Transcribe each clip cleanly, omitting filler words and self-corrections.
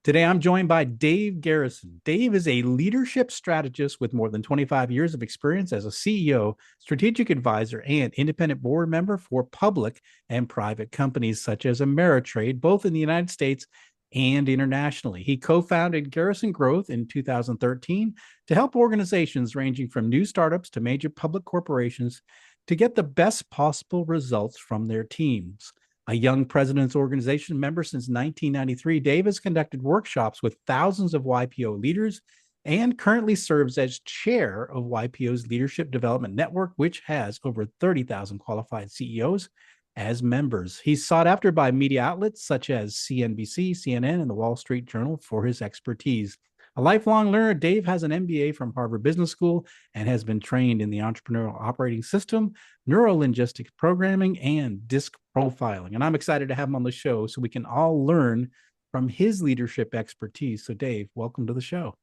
Today, I'm joined by Dave Garrison. Dave is a leadership strategist with more than 25 years of experience as a CEO, strategic advisor, and independent board member for public and private companies such as Ameritrade, both in the United States and internationally. He co founded Garrison Growth in 2013 to help organizations ranging from new startups to major public corporations to get the best possible results from their teams. A young president's organization member since 1993, Dave has conducted workshops with thousands of YPO leaders and currently serves as chair of YPO's Leadership Development Network, which has over 30,000 qualified CEOs as members. He's sought after by media outlets such as CNBC, CNN, and the Wall Street Journal for his expertise. A lifelong learner, Dave has an MBA from Harvard Business School and has been trained in the entrepreneurial operating system, neurolinguistic programming, and disc profiling. And I'm excited to have him on the show so we can all learn from his leadership expertise. So, Dave, welcome to the show.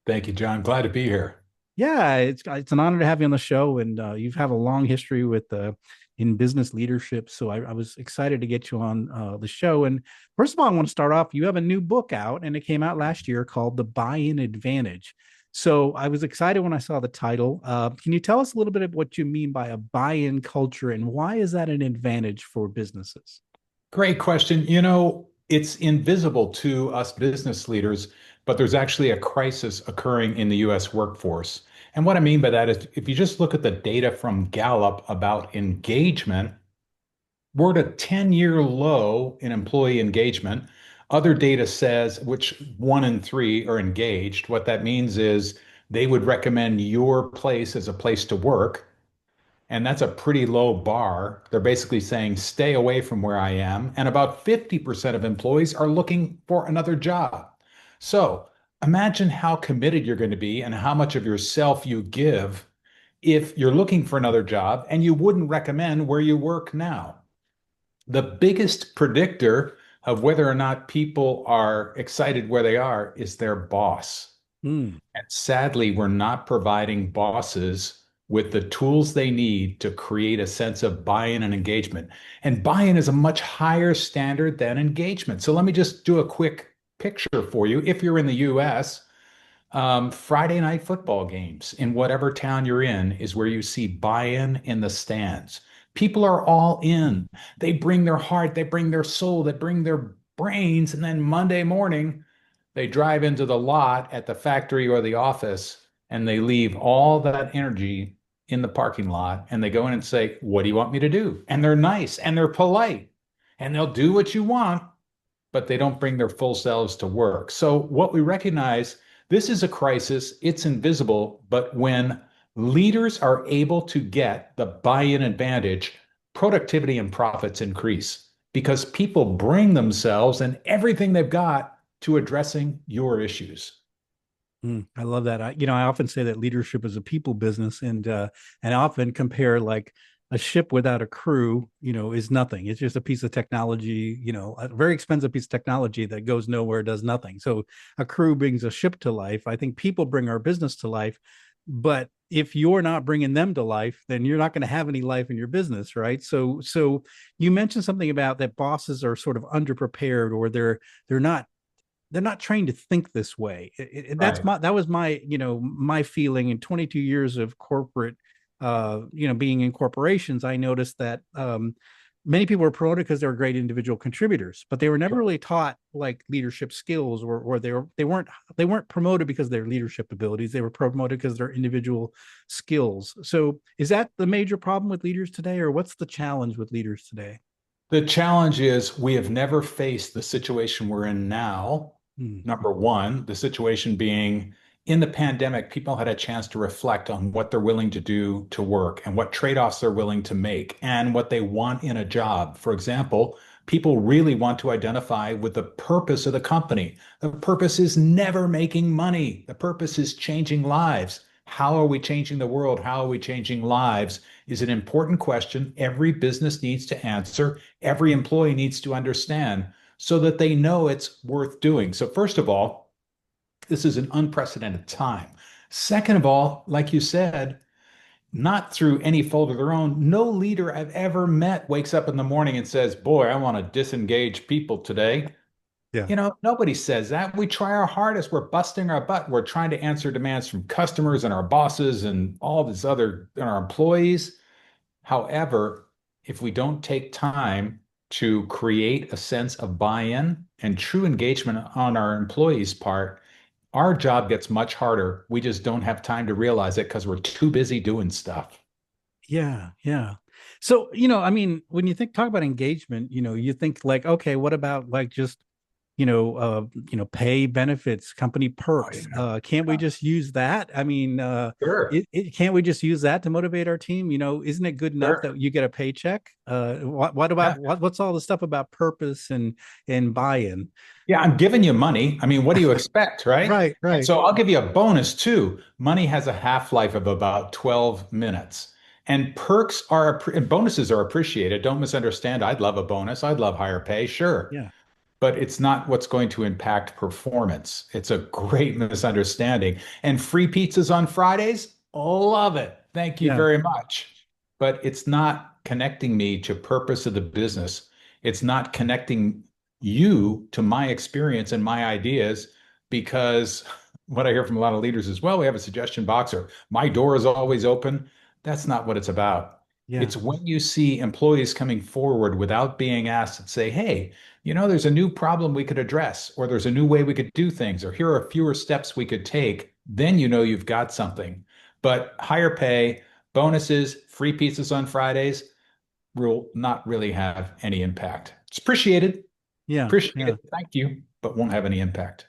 Thank you, John. Glad to be here. Yeah, it's an honor to have you on the show, and you have a long history with in business leadership. So I was excited to get you on the show. And first of all, I want to start off. You have a new book out, and it came out last year called "The Buy-in Advantage." So I was excited when I saw the title. Can you tell us a little bit of what you mean by a buy-in culture, and why is that an advantage for businesses? Great question. It's invisible to us business leaders, but there's actually a crisis occurring in the US workforce. And what I mean by that is if you just look at the data from Gallup about engagement, we're at a 10-year low in employee engagement. Other data says which 1 in 3 are engaged. What that means is they would recommend your place as a place to work. And that's a pretty low bar. They're basically saying, stay away from where I am. And about 50% of employees are looking for another job. So imagine how committed you're going to be and how much of yourself you give if you're looking for another job and you wouldn't recommend where you work now. The biggest predictor of whether or not people are excited where they are is their boss. Hmm. And sadly, we're not providing bosses with the tools they need to create a sense of buy-in and engagement. And buy-in is a much higher standard than engagement. So let me just do a quick picture for you. If you're in the US, Friday night football games in whatever town you're in is where you see buy-in in the stands. People are all in. They bring their heart, they bring their soul, they bring their brains, and then Monday morning, they drive into the lot at the factory or the office and they leave all that energy in the parking lot and they go in and say, what do you want me to do? And they're nice and they're polite and they'll do what you want, but they don't bring their full selves to work. So what we recognize, this is a crisis. It's invisible, but when leaders are able to get the buy-in advantage, productivity and profits increase because people bring themselves and everything they've got to addressing your issues. I love that. I often say that leadership is a people business, and I often compare like a ship without a crew, is nothing. It's just a piece of technology, a very expensive piece of technology that goes nowhere, does nothing. So a crew brings a ship to life. I think people bring our business to life, but if you're not bringing them to life, then you're not going to have any life in your business, right? So you mentioned something about that bosses are sort of underprepared, or they're not trained to think this way. Right. That was my my feeling in 22 years of corporate, being in corporations. I noticed that many people were promoted because they were great individual contributors, but they were never really taught like leadership skills, or they weren't promoted because of their leadership abilities. They were promoted because of their individual skills. So is that the major problem with leaders today, or what's the challenge with leaders today? The challenge is we have never faced the situation we're in now. Hmm. Number one, the situation being in the pandemic, people had a chance to reflect on what they're willing to do to work and what trade-offs they're willing to make and what they want in a job. For example, people really want to identify with the purpose of the company. The purpose is never making money. The purpose is changing lives. How are we changing the world? How are we changing lives? Is an important question every business needs to answer, every employee needs to understand so that they know it's worth doing. So, first of all, this is an unprecedented time. Second of all, like you said, not through any fault of their own, no leader I've ever met wakes up in the morning and says, boy, I want to disengage people today. Yeah. Nobody says that. We try our hardest. We're busting our butt. We're trying to answer demands from customers and our bosses and all this other and our employees. However, if we don't take time to create a sense of buy-in and true engagement on our employees' part, our job gets much harder. We just don't have time to realize it because we're too busy doing stuff. Yeah, yeah. So, I mean, when you talk about engagement, you think like, okay, what about like just, pay benefits, company Oh, perks? yeah. Can't we Yeah. just use that? I mean, Sure. can't we just use that to motivate our team? Isn't it good enough Sure. that you get a paycheck? What Yeah. about what's all the stuff about purpose and buy-in? Yeah, I'm giving you money. I mean, what do you expect, right? Right, And right. so I'll give you a bonus too. Money has a half-life of about 12 minutes. And and bonuses are appreciated. Don't misunderstand. I'd love a bonus. I'd love higher pay, sure. Yeah, But it's not what's going to impact performance. It's a great misunderstanding. And free pizzas on Fridays, love it. Thank you yeah, very much. But it's not connecting me to purpose of the business. It's not connecting you to my experience and my ideas because what I hear from a lot of leaders is, well, we have a suggestion box or my door is always open. That's not what it's about. yeah, It's when you see employees coming forward without being asked and say, hey, there's a new problem we could address, or there's a new way we could do things, or here are fewer steps we could take, then you've got something. But higher pay, bonuses, free pizzas on Fridays will not really have any impact. It's appreciated, yeah, yeah. thank you, but won't have any impact.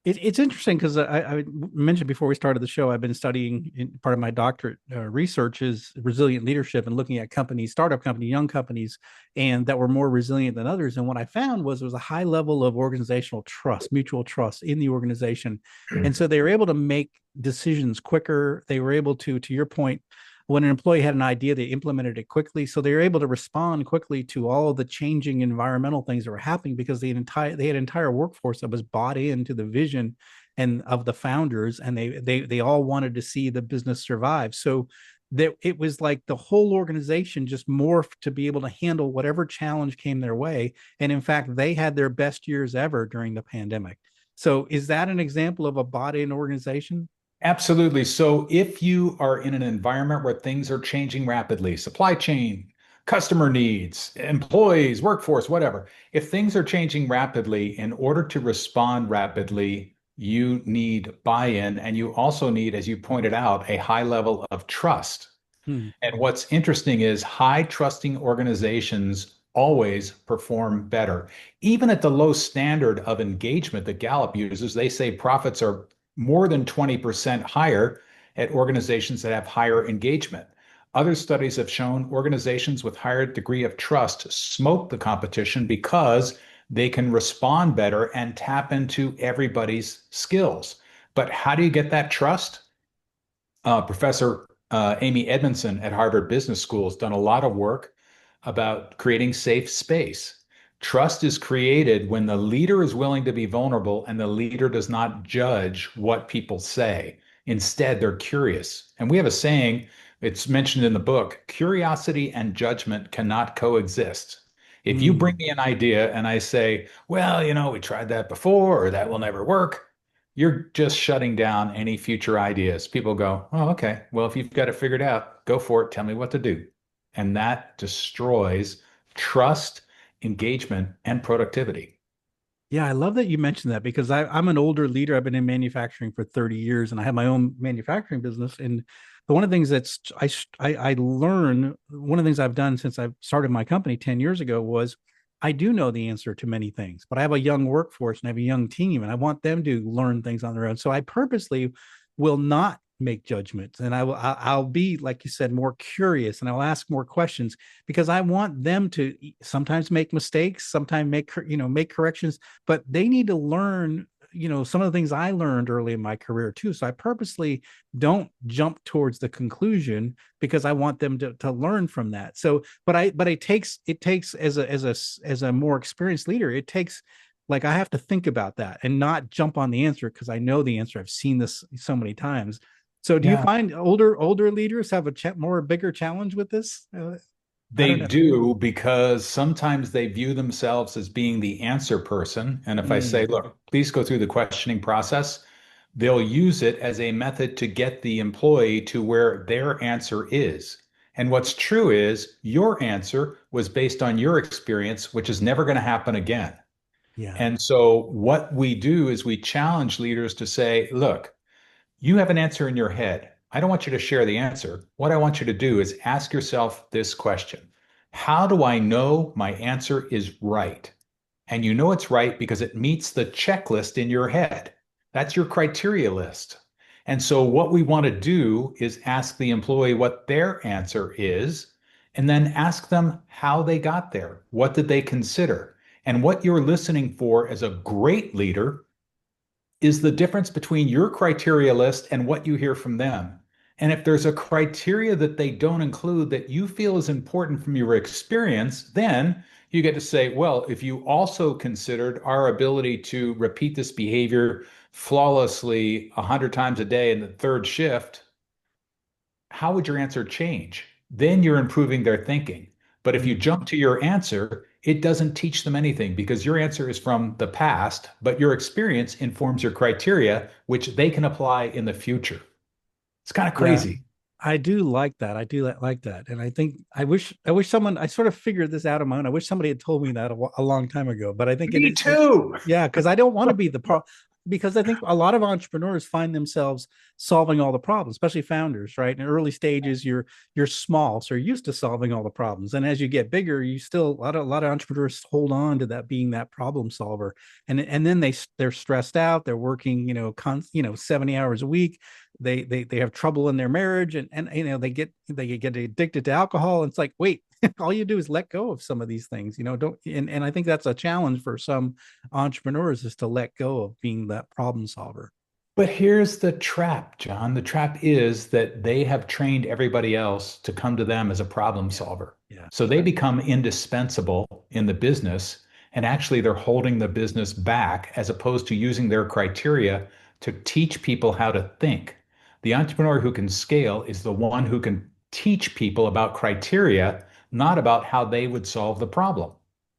It's interesting because I mentioned before we started the show, I've been studying part of my doctorate research is resilient leadership and looking at companies, startup companies, young companies, and that were more resilient than others. And what I found was there was a high level of organizational trust, mutual trust in the organization. And so they were able to make decisions quicker. They were able to your point, when an employee had an idea, they implemented it quickly. So they were able to respond quickly to all of the changing environmental things that were happening because they had an entire workforce that was bought into the vision and of the founders, and they all wanted to see the business survive. So that it was like the whole organization just morphed to be able to handle whatever challenge came their way. And in fact, they had their best years ever during the pandemic. So is that an example of a bought-in organization? Absolutely. So if you are in an environment where things are changing rapidly, supply chain, customer needs, employees, workforce, whatever, if things are changing rapidly, in order to respond rapidly, you need buy-in and you also need, as you pointed out, a high level of trust. Hmm. And what's interesting is high trusting organizations always perform better. Even at the low standard of engagement that Gallup uses, they say profits are more than 20% higher at organizations that have higher engagement. Other studies have shown organizations with higher degree of trust smoke the competition because they can respond better and tap into everybody's skills. But how do you get that trust? Professor Amy Edmondson at Harvard Business School has done a lot of work about creating safe space. Trust is created when the leader is willing to be vulnerable and the leader does not judge what people say. Instead, they're curious. And we have a saying, it's mentioned in the book, curiosity and judgment cannot coexist. If you bring Hmm. me an idea and I say, well, we tried that before, or that will never work, you're just shutting down any future ideas. People go, oh, okay. Well, if you've got it figured out, go for it. Tell me what to do. And that destroys trust, engagement, and productivity. Yeah, I love that you mentioned that because I'm an older leader. I've been in manufacturing for 30 years and I have my own manufacturing business. And one of the things I learned, one of the things I've done since I started my company 10 years ago was I do know the answer to many things, but I have a young workforce and I have a young team and I want them to learn things on their own. So I purposely will not make judgments and I'll be, like you said, more curious and I'll ask more questions because I want them to sometimes make mistakes, sometimes make corrections, but they need to learn some of the things I learned early in my career too. So I purposely don't jump towards the conclusion because I want them to learn from that. So but it takes as a more experienced leader, it takes, like, I have to think about that and not jump on the answer because I know the answer. I've seen this so many times. So do you Yeah. find older leaders have a bigger challenge with this? I They don't know. do because sometimes they view themselves as being the answer person. And if I say, Mm, look, please go through the questioning process, they'll use it as a method to get the employee to where their answer is. And what's true is your answer was based on your experience, which is never going to happen again. yeah. And so what we do is we challenge leaders to say, look, you have an answer in your head. I don't want you to share the answer. What I want you to do is ask yourself this question. How do I know my answer is right? And you know it's right because it meets the checklist in your head. That's your criteria list. And so, what we want to do is ask the employee what their answer is, and then ask them how they got there. What did they consider? And what you're listening for as a great leader is the difference between your criteria list and what you hear from them. And if there's a criteria that they don't include that you feel is important from your experience, then you get to say, well, if you also considered our ability to repeat this behavior flawlessly 100 times a day in the third shift, how would your answer change? Then you're improving their thinking. But if you Mm, jump to your answer, it doesn't teach them anything because your answer is from the past, but your experience informs your criteria, which they can apply in the future. It's kind of yeah. crazy. I do like that. I do like that. And I think I wish someone, I sort of figured this out on my own. I wish somebody had told me that a long time ago, but I think Me too. yeah, because I don't want to be the pro, because I think a lot of entrepreneurs find themselves solving all the problems, especially founders, right? In early stages, you're small, so you're used to solving all the problems. And as you get bigger, you still a lot of entrepreneurs hold on to that being that problem solver. And then they're stressed out, they're working, 70 hours a week, they have trouble in their marriage, and they get addicted to alcohol. And it's like, wait, all you do is let go of some of these things, don't. And I think that's a challenge for some entrepreneurs, is to let go of being that problem solver. But here's the trap, John. The trap is that they have trained everybody else to come to them as a problem Yeah, solver. yeah. So they become indispensable in the business, and actually they're holding the business back as opposed to using their criteria to teach people how to think. The entrepreneur who can scale is the one who can teach people about criteria, not about how they would solve the problem.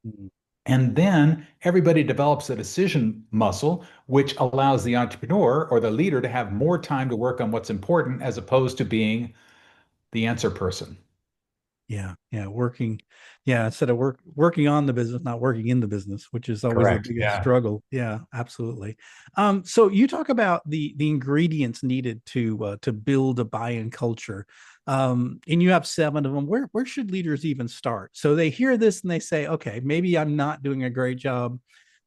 Mm, And then everybody develops a decision muscle, which allows the entrepreneur or the leader to have more time to work on what's important as opposed to being the answer person. yeah, yeah, instead of working on the business, not working in the business, which is always the Correct. biggest Yeah. struggle. Yeah, absolutely. So you talk about the ingredients needed to build a buy-in culture. And you have 7 of them. Where should leaders even start? So they hear this and they say, okay, maybe I'm not doing a great job,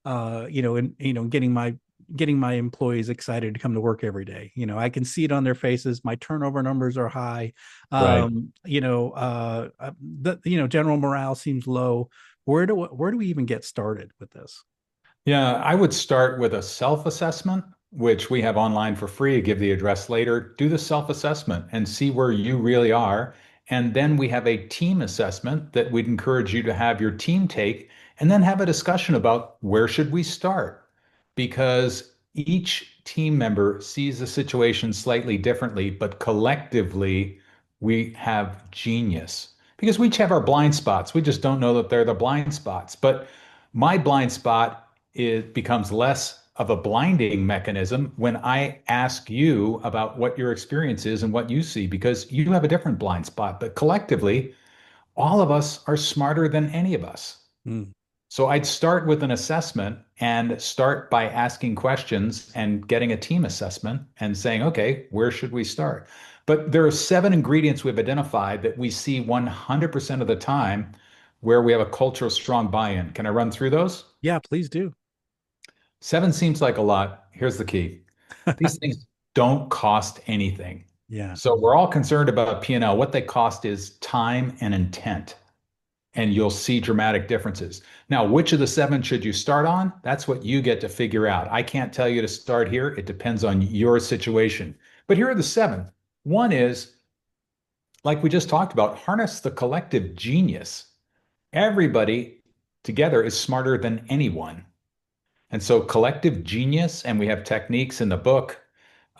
in getting my employees excited to come to work every day. I can see it on their faces. My turnover numbers are high. Right. General morale seems low. Where do we even get started with this? Yeah, I would start with a self-assessment, which we have online for free. Give the address later. Do the self-assessment and see where you really are. And then we have a team assessment that we'd encourage you to have your team take, and then have a discussion about where should we start? Because each team member sees the situation slightly differently, but collectively we have genius. Because we each have our blind spots. We just don't know that they're the blind spots. But my blind spot, it becomes less of a blinding mechanism when I ask you about what your experience is and what you see, because you have a different blind spot. But collectively, all of us are smarter than any of us. Mm, So I'd start with an assessment and start by asking questions and getting a team assessment and saying, okay, where should we start? But there are 7 ingredients we've identified that we see 100% of the time where we have a culture of strong buy-in. Can I run through those? yeah, please do. 7 seems like a lot. Here's the key. These things don't cost anything. Yeah. So we're all concerned about P&L. What they cost is time and intent, and you'll see dramatic differences. Now, which of the 7 should you start on? That's what you get to figure out. I can't tell you to start here. It depends on your situation. But here are the 7. One is, like we just talked about, harness the collective genius. Everybody together is smarter than anyone. And so collective genius, and we have techniques in the book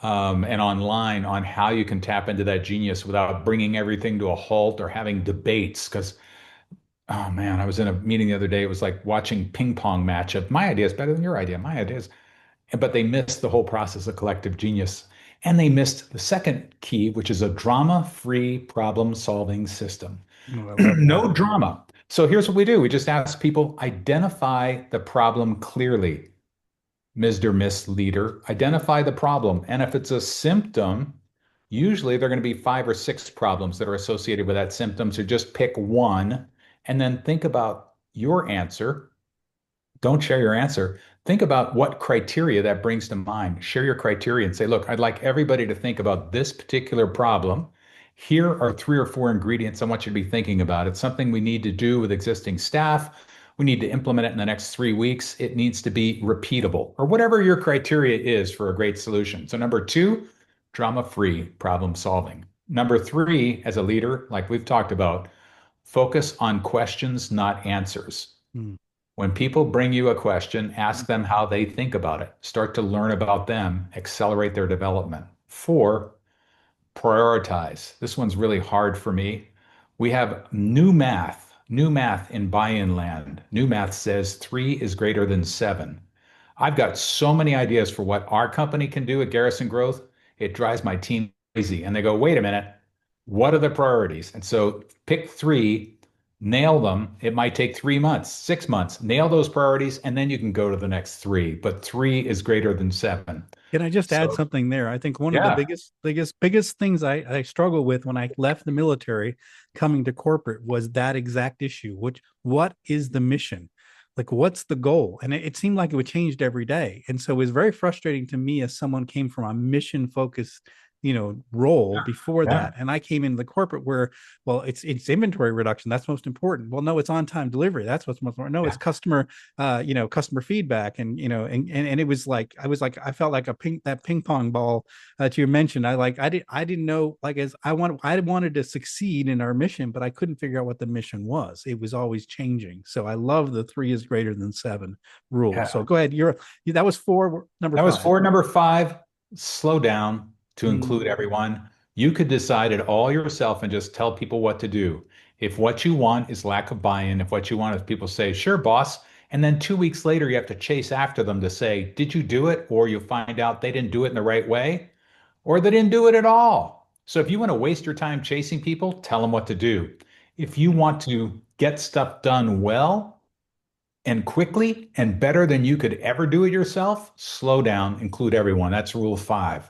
and online on how you can tap into that genius without bringing everything to a halt or having debates. Because Oh man, I was in a meeting the other day. It was like watching ping pong match of my idea is better than your idea, my ideas. But they missed the whole process of collective genius. And they missed the second key, which is a drama-free problem-solving system. Oh, I love that. No drama. So here's what we do. We just ask people, identify the problem clearly. Mr. Miss Leader, identify the problem. And if it's a symptom, usually there are going to be 5 or 6 problems that are associated with that symptom. So just pick one and then think about your answer. Don't share your answer. Think about what criteria that brings to mind. Share your criteria and say, look, I'd like everybody to think about this particular problem. Here are 3 or 4 ingredients I want you to be thinking about. It's something we need to do with existing staff. We need to implement it in the next 3 weeks. It needs to be repeatable or whatever your criteria is for a great solution. So, number 2, drama-free problem solving. Number 3, as a leader, like we've talked about, focus on questions, not answers. Mm. When people bring you a question, ask them how they think about it. Start to learn about them, accelerate their development. 4, prioritize. This one's really hard for me. We have new math in buy-in land. New math says 3 is greater than 7. I've got so many ideas for what our company can do at Garrison Growth. It drives my team crazy. And they go, wait a minute, what are the priorities? And so pick 3, nail them. It might take 3 months, 6 months, nail those priorities, and then you can go to the next 3. But 3 is greater than 7. Can I just add So, something there? I think one of the yeah, biggest things I struggled with when I left the military coming to corporate was that exact issue, which what is the mission? Like, what's the goal? And it seemed like it would change every day. And so it was very frustrating to me as someone came from a mission focused, role yeah, before yeah, that. And I came into the corporate where, well, it's inventory reduction. That's most important. Well, no, it's on time delivery. That's what's most important. No, it's yeah. customer feedback. And it was like, I felt like that ping pong ball that you mentioned. I didn't know, like, as I wanted to succeed in our mission, but I couldn't figure out what the mission was. It was always changing. So I love the 3 is greater than 7 rule. So Yeah. go ahead. That was 4, number That was 5. 4. Number 5, slow down to include Mm. everyone. You could decide it all yourself and just tell people what to do. If what you want is lack of buy-in, if what you want is people say, sure, boss, and then 2 weeks later you have to chase after them to say, did you do it? Or you find out they didn't do it in the right way, or they didn't do it at all. So if you want to waste your time chasing people, tell them what to do. If you want to get stuff done well, and quickly and better than you could ever do it yourself, slow down, include everyone. That's rule 5.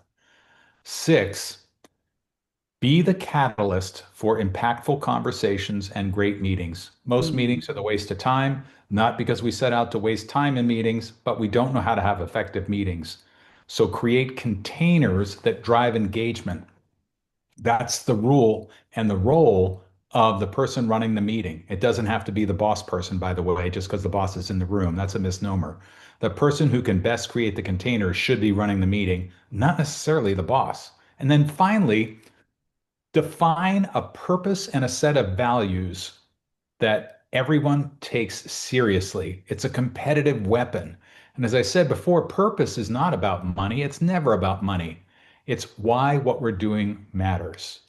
6, be the catalyst for impactful conversations and great meetings. Most Mm. meetings are the waste of time, not because we set out to waste time in meetings, but we don't know how to have effective meetings. So create containers that drive engagement. That's the rule and the role of the person running the meeting. It doesn't have to be the boss person, by the way, just because the boss is in the room. That's a misnomer. The person who can best create the container should be running the meeting, not necessarily the boss. And then finally, define a purpose and a set of values that everyone takes seriously. It's a competitive weapon. And as I said before, purpose is not about money. It's never about money. It's why what we're doing matters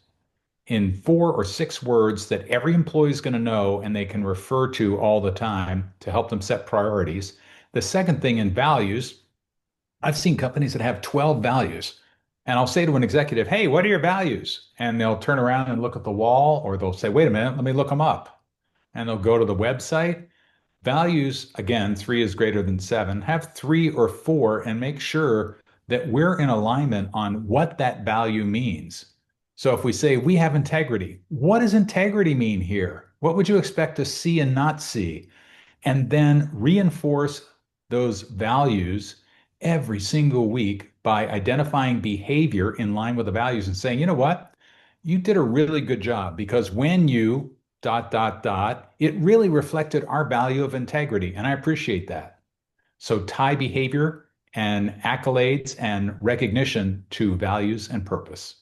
in 4 or 6 words that every employee is going to know and they can refer to all the time to help them set priorities. The second thing in values, I've seen companies that have 12 values. And I'll say to an executive, hey, what are your values? And they'll turn around and look at the wall, or they'll say, wait a minute, let me look them up. And they'll go to the website. Values, again, 3 is greater than 7. Have 3 or 4 and make sure that we're in alignment on what that value means. So if we say we have integrity, what does integrity mean here? What would you expect to see and not see? And then reinforce those values every single week by identifying behavior in line with the values and saying, you know what? You did a really good job because when you dot, dot, dot, it really reflected our value of integrity. And I appreciate that. So tie behavior and accolades and recognition to values and purpose.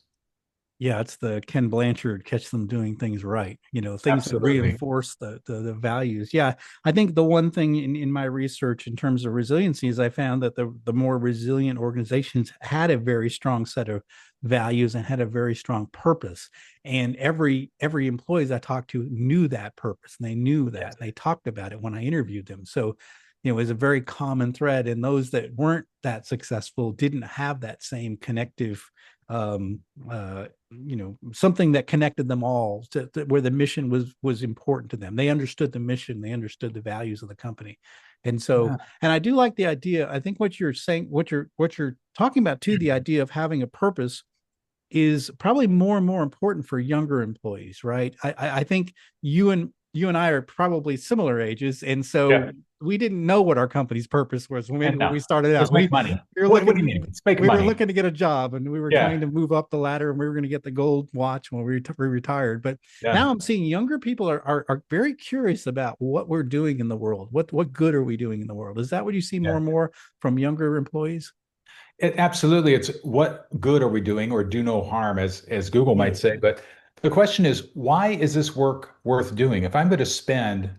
Yeah, it's the Ken Blanchard catch them doing things right. Things that Absolutely. reinforce the values. Yeah, I think the one thing in my research in terms of resiliency is I found that the more resilient organizations had a very strong set of values and had a very strong purpose. And every employees I talked to knew that purpose, and they knew Yes. that. They talked about it when I interviewed them. So it was a very common thread. And those that weren't that successful didn't have that same connective um something that connected them all to where the mission was important to them. They understood the mission, they understood the values of the company. And so, Yeah. and I do like the idea. I think what you're saying, what you're talking about too, the idea of having a purpose is probably more and more important for younger employees, right? I think you and I are probably similar ages, and so Yeah. we didn't know what our company's purpose was when And no, we started out. just make money. We were What do you looking mean? It's make we were money. looking to get a job, and we were trying Yeah. to move up the ladder, and we were going to get the gold watch when we retired. But Yeah. now I'm seeing younger people are very curious about what we're doing in the world. What good are we doing in the world? Is that what you see more Yeah. and more from younger employees? Absolutely. It's what good are we doing or do no harm, as Google Yeah. might say. But the question is, why is this work worth doing? If I'm going to spend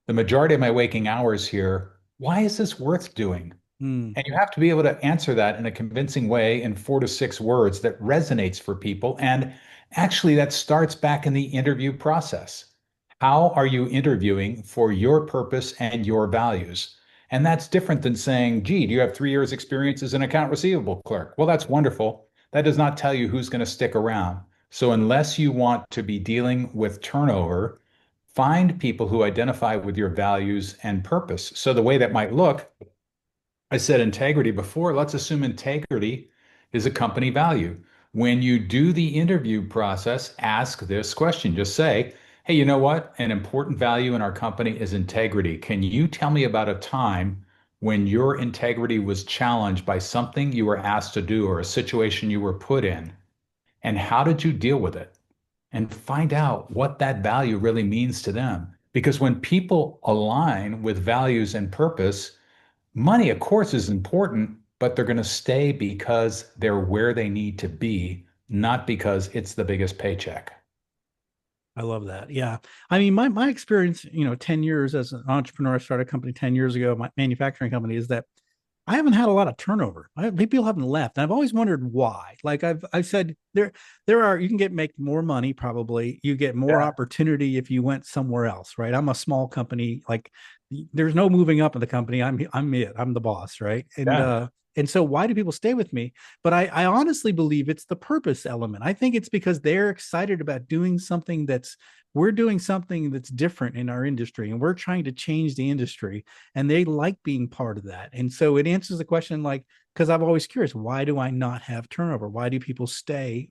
the majority of my waking hours here, why is this worth doing? Mm, And you have to be able to answer that in a convincing way in 4 to 6 words that resonates for people. And actually, that starts back in the interview process. How are you interviewing for your purpose and your values? And that's different than saying, gee, do you have 3 years experience as an account receivable clerk? Well, that's wonderful. That does not tell you who's going to stick around. So unless you want to be dealing with turnover, find people who identify with your values and purpose. So the way that might look, I said integrity before. Let's assume integrity is a company value. When you do the interview process, ask this question. Just say, hey, you know what? An important value in our company is integrity. Can you tell me about a time when your integrity was challenged by something you were asked to do or a situation you were put in? And how did you deal with it? And find out what that value really means to them. Because when people align with values and purpose, money, of course, is important, but they're going to stay because they're where they need to be, not because it's the biggest paycheck. I love that. Yeah. I mean, my experience, 10 years as an entrepreneur, I started a company 10 years ago, my manufacturing company, is that I haven't had a lot of turnover. People haven't left. And I've always wondered why. Like I've said, there are, you can make more money probably. You get more Yeah, opportunity if you went somewhere else, right? I'm a small company. Like there's no moving up in the company. I'm it. I'm the boss, right? yeah, And so why do people stay with me? But I honestly believe it's the purpose element. I think it's because they're excited about doing something that's we're doing something that's different in our industry, and we're trying to change the industry, and they like being part of that. And so it answers the question, like, because I'm always curious, why do I not have turnover? Why do people stay,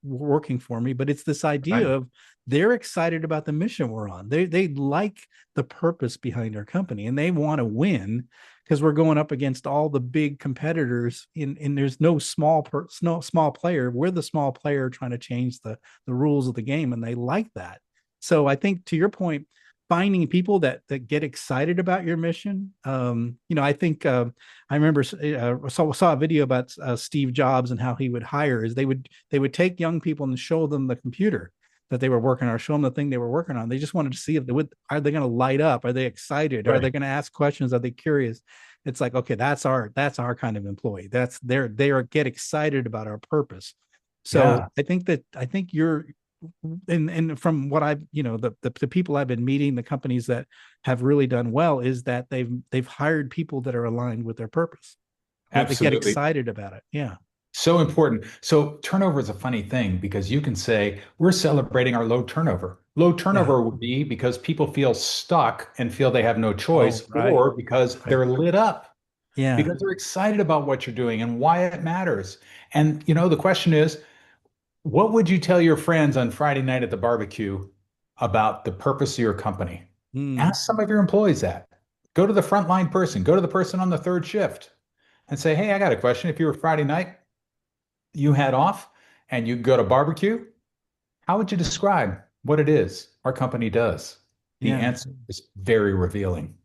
working for me? But it's this idea right, of they're excited about the mission we're on. They like the purpose behind our company, and they want to win because we're going up against all the big competitors and there's no small player. We're the small player trying to change the rules of the game, and they like that. So I think, to your point, finding people that get excited about your mission. I think I remember saw a video about Steve Jobs and how he would hire is they would take young people and show them the computer that they were working on, or show them the thing they were working on. They just wanted to see if are they going to light up? Are they excited? Are they right. going to ask questions? Are they curious? It's like, okay, that's our kind of employee. They are get excited about our purpose. So Yeah, I think you're, and from what I've, the people I've been meeting, the companies that have really done well, is that they've hired people that are aligned with their purpose, that get absolutely. excited about it. Yeah. So important. So turnover is a funny thing because you can say we're celebrating our low turnover. Low Yeah. turnover would be because people feel stuck and feel they have no Oh, choice, right. or because Right. they're lit up, Yeah. because they're excited about what you're doing and why it matters. And the question is, what would you tell your friends on Friday night at the barbecue about the purpose of your company? Mm, Ask some of your employees that. Go to the frontline person, go to the person on the third shift and say, hey, I got a question. If you were Friday night, you had off and you go to barbecue, how would you describe what it is our company does? The yeah. answer is very revealing.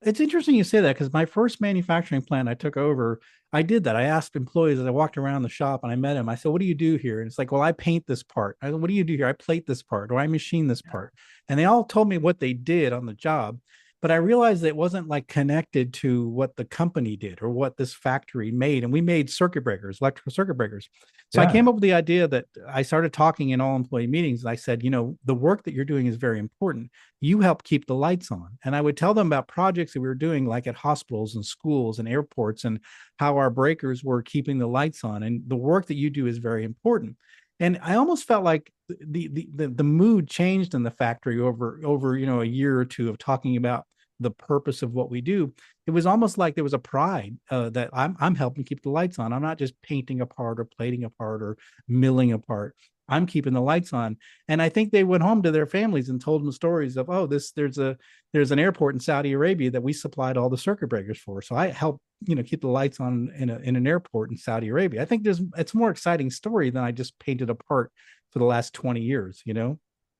It's interesting you say that because my first manufacturing plant I took over, I did that. I asked employees as I walked around the shop and I met him. I said, "What do you do here?" And it's like, "Well, I paint this part." I said, "What do you do here?" "I plate this part or I machine this part." And they all told me what they did on the job. But I realized it wasn't like connected to what the company did or what this factory made. And we made circuit breakers, electrical circuit breakers. So I came Yeah. up with the idea that I started talking in all employee meetings. And I said, the work that you're doing is very important. You help keep the lights on. And I would tell them about projects that we were doing, like at hospitals and schools and airports, and how our breakers were keeping the lights on. And the work that you do is very important. And I almost felt like the mood changed in the factory over a year or two of talking about the purpose of what we do. It was almost like there was a pride that I'm helping keep the lights on. I'm not just painting apart or plating apart or milling apart. I'm keeping the lights on. And I think they went home to their families and told them stories of, oh, there's an airport in Saudi Arabia that we supplied all the circuit breakers for. So I helped, keep the lights on in an airport in Saudi Arabia. I think it's a more exciting story than I just painted apart for the last 20 years.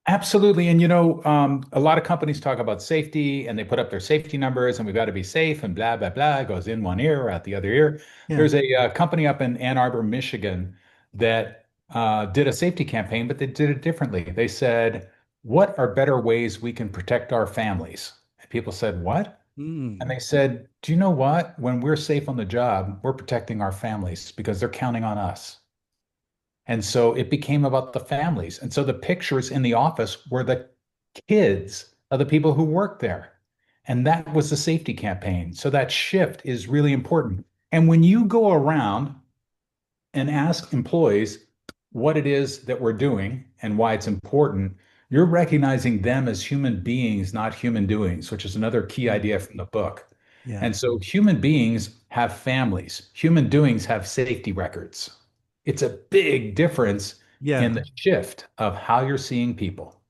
Absolutely. And a lot of companies talk about safety and they put up their safety numbers and we've got to be safe and blah, blah, blah. It goes in one ear, out the other ear. Yeah. There's a company up in Ann Arbor, Michigan that did a safety campaign, but they did it differently. They said, what are better ways we can protect our families? And people said, what? And Mm. they said, do you know what? When we're safe on the job, we're protecting our families because they're counting on us. And so it became about the families. And so the pictures in the office were the kids of the people who worked there. And that was the safety campaign. So that shift is really important. And when you go around and ask employees what it is that we're doing and why it's important, you're recognizing them as human beings, not human doings, which is another key Mm. idea from the book. Yeah. And so human beings have families, human doings have safety records. It's a big difference Yeah. in the shift of how you're seeing people.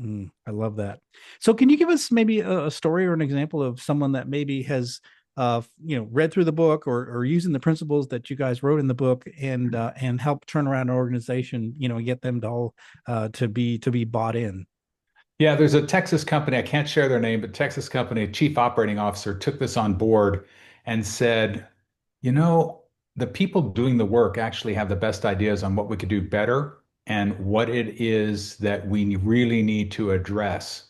I love that. So, can you give us maybe a story or an example of someone that maybe has, read through the book or using the principles that you guys wrote in the book and help turn around an organization, and get them to all to be bought in? Yeah, there's a Texas company, I can't share their name, but Texas company, chief operating officer took this on board and said, you know, the people doing the work actually have the best ideas on what we could do better and what it is that we really need to address.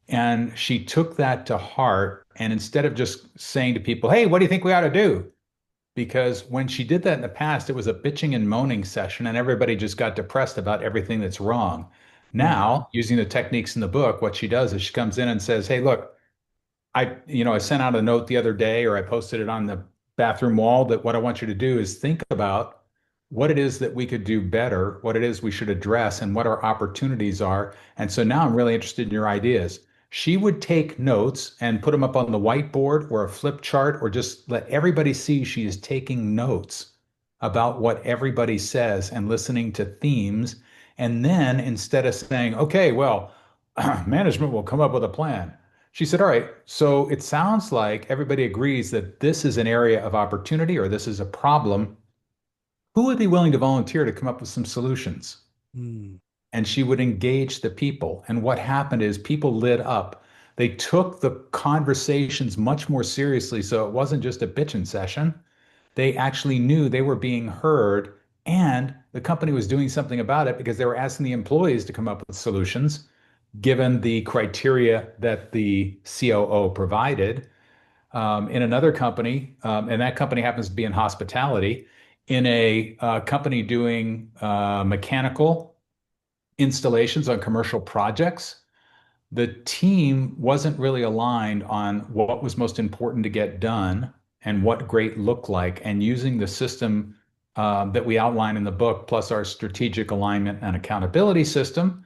And she took that to heart. And instead of just saying to people, hey, what do you think we ought to do? Because when she did that in the past, it was a bitching and moaning session, and everybody just got depressed about everything that's wrong. Yeah. Now, using the techniques in the book, what she does is she comes in and says, hey, look, I sent out a note the other day, or I posted it on the bathroom wall that what I want you to do is think about what it is that we could do better, what it is we should address, and what our opportunities are. And so now I'm really interested in your ideas. She would take notes and put them up on the whiteboard or a flip chart, or just let everybody see she is taking notes about what everybody says and listening to themes. And then instead of saying, okay, well, management will come up with a plan. She said, all right, so it sounds like everybody agrees that this is an area of opportunity or this is a problem. Who would be willing to volunteer to come up with some solutions? Mm. And she would engage the people. And what happened is people lit up. They took the conversations much more seriously. So it wasn't just a bitching session. They actually knew they were being heard and the company was doing something about it because they were asking the employees to come up with solutions given the criteria that the COO provided. In another company, and that company happens to be in hospitality, in a company doing mechanical installations on commercial projects, the team wasn't really aligned on what was most important to get done and what great looked like. And using the system that we outline in the book, plus our strategic alignment and accountability system,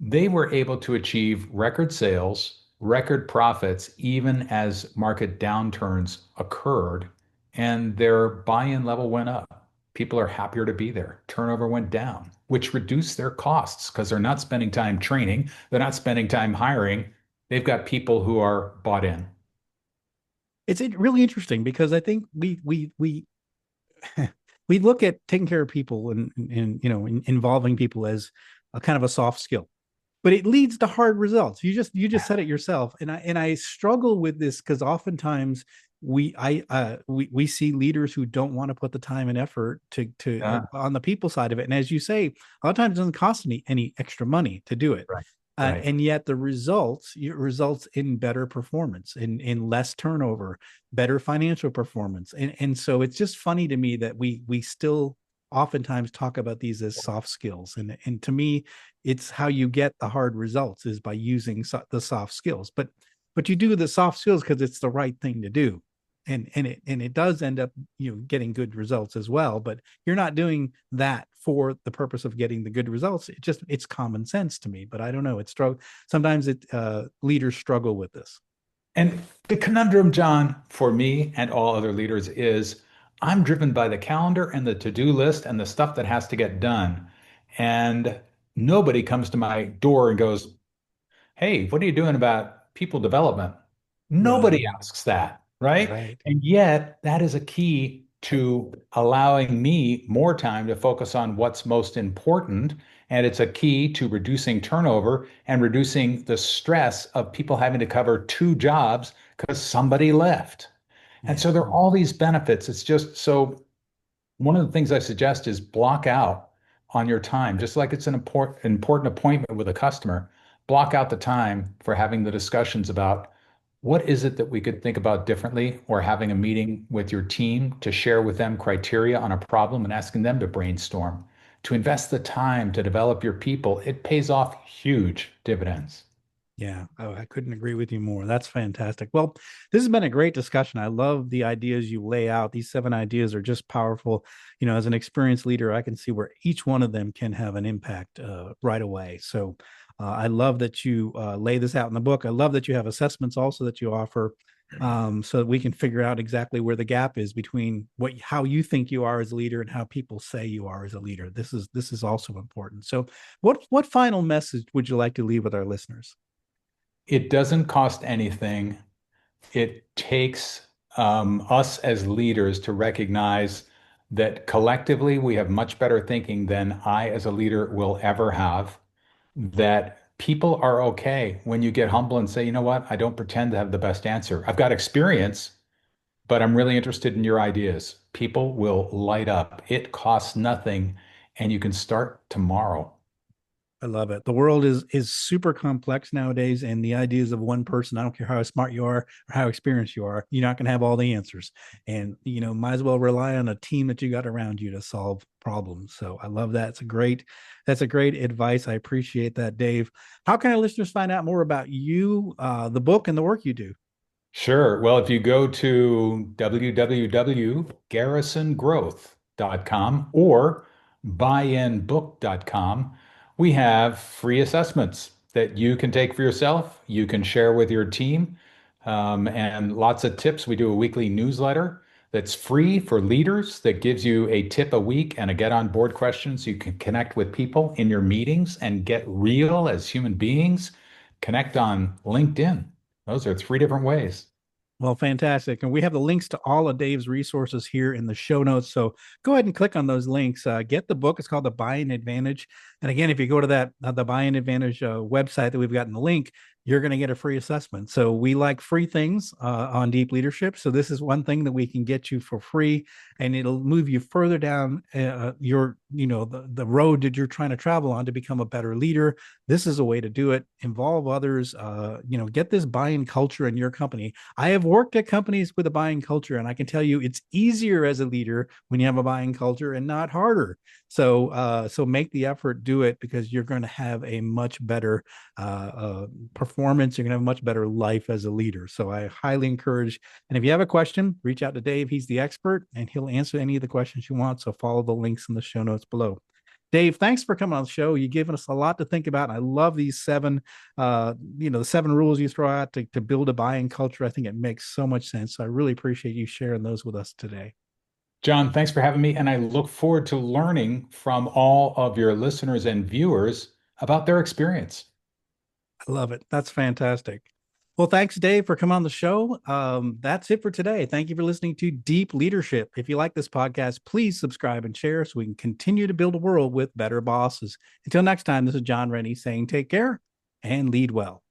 they were able to achieve record sales, record profits, even as market downturns occurred, and their buy-in level went up. People are happier to be there. Turnover went down, which reduced their costs because they're not spending time training, they're not spending time hiring. They've got people who are bought in. It's really interesting because I think we we look at taking care of people and involving people as a kind of a soft skill. but it leads to hard results. You just said it yourself, and I struggle with this because oftentimes we see leaders who don't want to put the time and effort to Yeah, on the people side of it, and as you say, a lot of times it doesn't cost any extra money to do it. right, right. And yet the results it results in better performance, in less turnover, better financial performance, and so it's just funny to me that we still oftentimes talk about these as soft skills, and to me it's how you get the hard results is by using the soft skills, but you do the soft skills because it's the right thing to do, and it does end up getting good results as well, but you're not doing that for the purpose of getting the good results. It's common sense to me, but I don't know, it's struggle sometimes. It Leaders struggle with this. And the conundrum, John, for me and all other leaders is I'm driven by the calendar and the to-do list and the stuff that has to get done. And nobody comes to my door and goes, "Hey, what are you doing about people development?" Nobody Right. asks that, right? Right. And yet, that is a key to allowing me more time to focus on what's most important. And it's a key to reducing turnover and reducing the stress of people having to cover two jobs because somebody left. And Yeah. so there are all these benefits. It's just so one of the things I suggest is block out on your time, just like it's an important appointment with a customer. Block out the time for having the discussions about what is it that we could think about differently, or having a meeting with your team to share with them criteria on a problem and asking them to brainstorm. To invest the time to develop your people, it pays off huge dividends. Yeah. Oh, I couldn't agree with you more. That's fantastic. Well, this has been a great discussion. I love the ideas you lay out. These 7 ideas are just powerful. As an experienced leader, I can see where each one of them can have an impact right away. So I love that you lay this out in the book. I love that you have assessments also that you offer, so that we can figure out exactly where the gap is between how you think you are as a leader and how people say you are as a leader. This is also important. So what final message would you like to leave with our listeners? It doesn't cost anything. It takes us as leaders to recognize that collectively we have much better thinking than I, as a leader, will ever have. That people are okay when you get humble and say, you know what, I don't pretend to have the best answer. I've got experience, but I'm really interested in your ideas. People will light up. It costs nothing, and you can start tomorrow. I love it. The world is super complex nowadays, and the ideas of one person, I don't care how smart you are or how experienced you are, you're not going to have all the answers. And might as well rely on a team that you got around you to solve problems. So I love that. That's a great advice. I appreciate that, Dave. How can our listeners find out more about you, the book, and the work you do? Sure. Well, if you go to www.garrisongrowth.com or buyinbook.com, we have free assessments that you can take for yourself. You can share with your team, and lots of tips. We do a weekly newsletter that's free for leaders that gives you a tip a week and a get on board question so you can connect with people in your meetings and get real as human beings. Connect on LinkedIn. Those are three different ways. Well, fantastic. And we have the links to all of Dave's resources here in the show notes. So go ahead and click on those links. Get the book. It's called The Buying Advantage. And again, if you go to the Buying Advantage website that we've got in the link, you're going to get a free assessment. So we like free things on deep leadership. So this is one thing that we can get you for free, and it'll move you further down the road that you're trying to travel on to become a better leader. This is a way to do it. Involve others. Get this buying culture in your company. I have worked at companies with a buying culture, and I can tell you it's easier as a leader when you have a buying culture and not harder. So make the effort, do it, because you're going to have a much better performance. You're going to have a much better life as a leader. So I highly encourage. And if you have a question, reach out to Dave. He's the expert, and he'll answer any of the questions you want. So follow the links in the show notes below. Dave, thanks for coming on the show. You've given us a lot to think about. I love these the 7 rules you throw out to build a buying culture. I think it makes so much sense. So I really appreciate you sharing those with us today. John, thanks for having me, and I look forward to learning from all of your listeners and viewers about their experience. I love it. That's fantastic. Well, thanks, Dave, for coming on the show. That's it for today. Thank you for listening to Deep Leadership. If you like this podcast, please subscribe and share so we can continue to build a world with better bosses. Until next time, this is John Rennie saying take care and lead well.